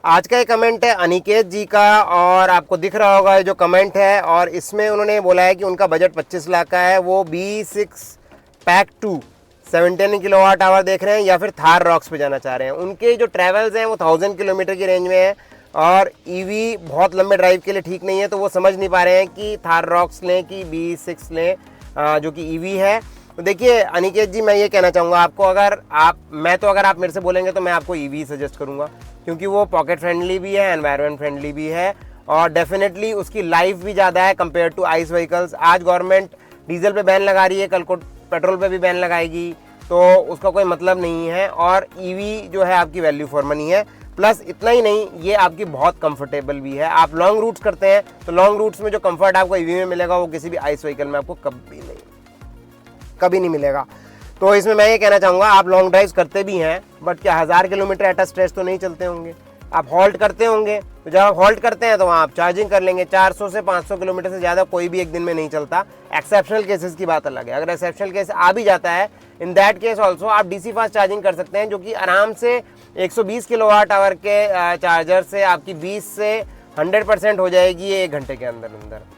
आज का ये कमेंट है अनिकेत जी का, और आपको दिख रहा होगा जो कमेंट है, और इसमें उन्होंने बोला है कि उनका बजट 25 लाख का है। वो B6 पैक 2 17 किलोवाट आवर देख रहे हैं या फिर थार रॉक्स पे जाना चाह रहे हैं। उनके जो ट्रैवल्स हैं वो 1000 किलोमीटर की रेंज में है, और ईवी बहुत लंबे ड्राइव के लिए ठीक नहीं है, तो वो समझ नहीं पा रहे हैं कि थार रॉक्स लें कि B6 लें जो कि ईवी है। तो देखिए अनिकेत जी, मैं ये कहना चाहूँगा आपको, अगर आप मेरे से बोलेंगे तो मैं आपको ईवी सजेस्ट करूँगा, क्योंकि वो पॉकेट फ्रेंडली भी है, एनवायरनमेंट फ्रेंडली भी है, और डेफिनेटली उसकी लाइफ भी ज़्यादा है कंपेयर टू आइस व्हीकल्स। आज गवर्नमेंट डीजल पे बैन लगा रही है, कल को पेट्रोल पे भी बैन लगाएगी, तो उसका कोई मतलब नहीं है। और ईवी जो है आपकी वैल्यू फॉर मनी है। प्लस इतना ही नहीं, ये आपकी बहुत कंफर्टेबल भी है। आप लॉन्ग रूट्स करते हैं तो लॉन्ग रूट्स में जो कंफर्ट आपको ईवी में मिलेगा वो किसी भी आइस व्हीकल में आपको कभी नहीं मिलेगा। तो इसमें मैं ये कहना चाहूँगा, आप लॉन्ग ड्राइव्स करते भी हैं, बट क्या 1000 किलोमीटर एट अ स्ट्रेच तो नहीं चलते होंगे। आप हॉल्ट करते होंगे, तो जब आप हॉल्ट करते हैं तो वहाँ आप चार्जिंग कर लेंगे। 400 से 500 किलोमीटर से ज़्यादा कोई भी एक दिन में नहीं चलता। एक्सेप्शनल केसेस की बात अलग है। अगर एक्सेप्शनल केस आ भी जाता है, इन दैट केस ऑल्सो आप DC फास्ट चार्जिंग कर सकते हैं, जो कि आराम से 120 किलोवाट आवर के चार्जर से आपकी 20 से 100% हो जाएगी 1 घंटे के अंदर अंदर।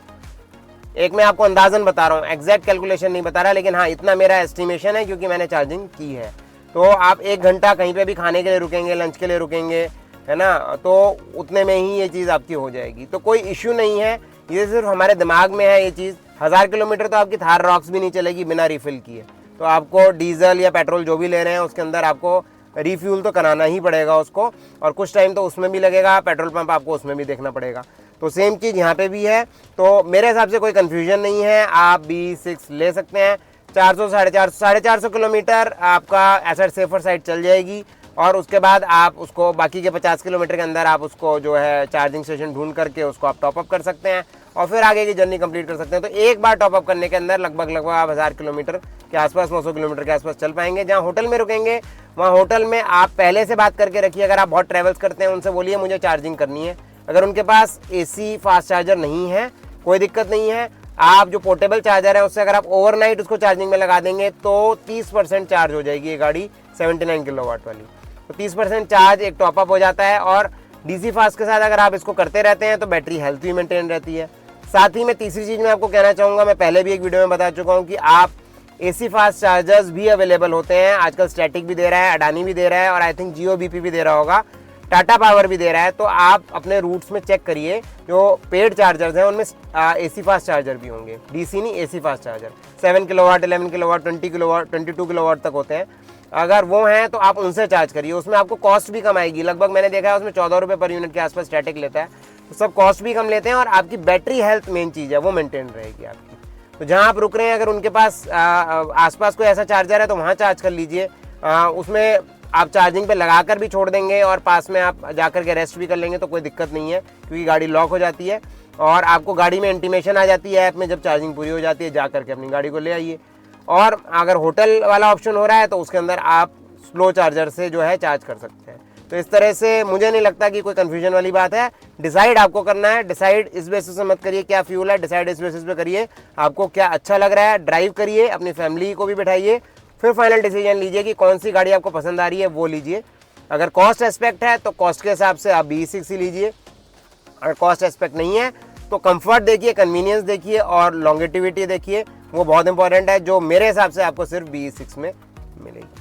एक मैं आपको अंदाजन बता रहा हूँ, एग्जैक्ट कैलकुलेशन नहीं बता रहा, लेकिन हाँ इतना मेरा एस्टिमेशन है क्योंकि मैंने चार्जिंग की है। तो आप 1 घंटा कहीं पे भी खाने के लिए रुकेंगे, लंच के लिए रुकेंगे, है ना, तो उतने में ही ये चीज़ आपकी हो जाएगी। तो कोई इश्यू नहीं है, ये सिर्फ हमारे दिमाग में है ये चीज़। 1000 किलोमीटर तो आपकी थार रॉक्स भी नहीं चलेगी बिना रिफिल किए। तो आपको डीजल या पेट्रोल जो भी ले रहे हैं उसके अंदर आपको रिफ्यूल तो कराना ही पड़ेगा उसको, और कुछ टाइम तो उसमें भी लगेगा, पेट्रोल पंप आपको उसमें भी देखना पड़ेगा। तो सेम चीज़ यहाँ पे भी है। तो मेरे हिसाब से कोई कन्फ्यूजन नहीं है, आप B6 ले सकते हैं। 400 साढ़े चार सौ किलोमीटर आपका ऐसा सेफर साइड चल जाएगी, और उसके बाद आप उसको बाकी के 50 किलोमीटर के अंदर आप उसको जो है चार्जिंग स्टेशन ढूंढ करके उसको आप टॉपअप कर सकते हैं, और फिर आगे की जर्नी कंप्लीट कर सकते हैं। तो एक बार टॉपअप करने के अंदर लगभग आप 1000 किलोमीटर के आसपास, 900 किलोमीटर के आसपास चल पाएंगे। जहाँ होटल में रुकेंगे वहाँ होटल में आप पहले से बात करके रखिए। अगर आप बहुत ट्रैवल्स करते हैं उनसे बोलिए मुझे चार्जिंग करनी है। अगर उनके पास AC फास्ट चार्जर नहीं है, कोई दिक्कत नहीं है। आप जो पोर्टेबल चार्जर है उससे अगर आप ओवरनाइट उसको चार्जिंग में लगा देंगे तो 30% चार्ज हो जाएगी ये गाड़ी 79 किलोवाट वाली। तो 30% चार्ज एक टॉपअप हो जाता है, और DC फास्ट के साथ अगर आप इसको करते रहते हैं तो बैटरी हेल्थ भी मेंटेन रहती है। साथ ही मैं तीसरी चीज़ मैं आपको कहना चाहूँगा, मैं पहले भी एक वीडियो में बता चुका हूँ कि आप AC फास्ट चार्जर्स भी अवेलेबल होते हैं। आजकल स्टैटिक भी दे रहा है, अडानी भी दे रहा है, और आई थिंक जियो BP भी दे रहा होगा, टाटा पावर भी दे रहा है। तो आप अपने रूट्स में चेक करिए, जो पेड चार्जर्स हैं उनमें AC फास्ट चार्जर भी होंगे, DC नहीं AC fast charger 7 kilowatt, 11 kilowatt, 20 kilowatt, 22 kilowatt तक होते हैं। अगर वो हैं तो आप उनसे चार्ज करिए, उसमें आपको कॉस्ट भी कम आएगी। लगभग मैंने देखा है उसमें 14 रुपये पर यूनिट के आसपास स्टैटिक लेता है, तो सब कॉस्ट भी कम लेते हैं, और आपकी बैटरी हेल्थ मेन चीज़ है, वो मेंटेन रहेगी आपकी। तो जहाँ आप रुक रहे हैं अगर उनके पास आसपास कोई ऐसा चार्जर है तो वहाँ चार्ज कर लीजिए। उसमें आप चार्जिंग पे लगा कर भी छोड़ देंगे और पास में आप जाकर के रेस्ट भी कर लेंगे तो कोई दिक्कत नहीं है, क्योंकि गाड़ी लॉक हो जाती है और आपको गाड़ी में इंटीमेशन आ जाती है ऐप में, जब चार्जिंग पूरी हो जाती है जा करके अपनी गाड़ी को ले आइए। और अगर होटल वाला ऑप्शन हो रहा है तो उसके अंदर आप स्लो चार्जर से जो है चार्ज कर सकते हैं। तो इस तरह से मुझे नहीं लगता कि कोई कन्फ्यूजन वाली बात है। डिसाइड आपको करना है, डिसाइड इस बेसिस से मत करिए क्या फ्यूल है, डिसाइड इस बेसिस पे करिए आपको क्या अच्छा लग रहा है, ड्राइव करिए, अपनी फैमिली को भी बैठाइए, फिर फाइनल डिसीजन लीजिए कि कौन सी गाड़ी आपको पसंद आ रही है वो लीजिए। अगर कॉस्ट एस्पेक्ट है तो कॉस्ट के हिसाब से आप B6 ही लीजिए, अगर कॉस्ट एस्पेक्ट नहीं है तो कंफर्ट देखिए, कन्वीनियंस देखिए और लॉन्गेटिविटी देखिए, वो बहुत इंपॉर्टेंट है, जो मेरे हिसाब से आपको सिर्फ B6 में मिलेगी।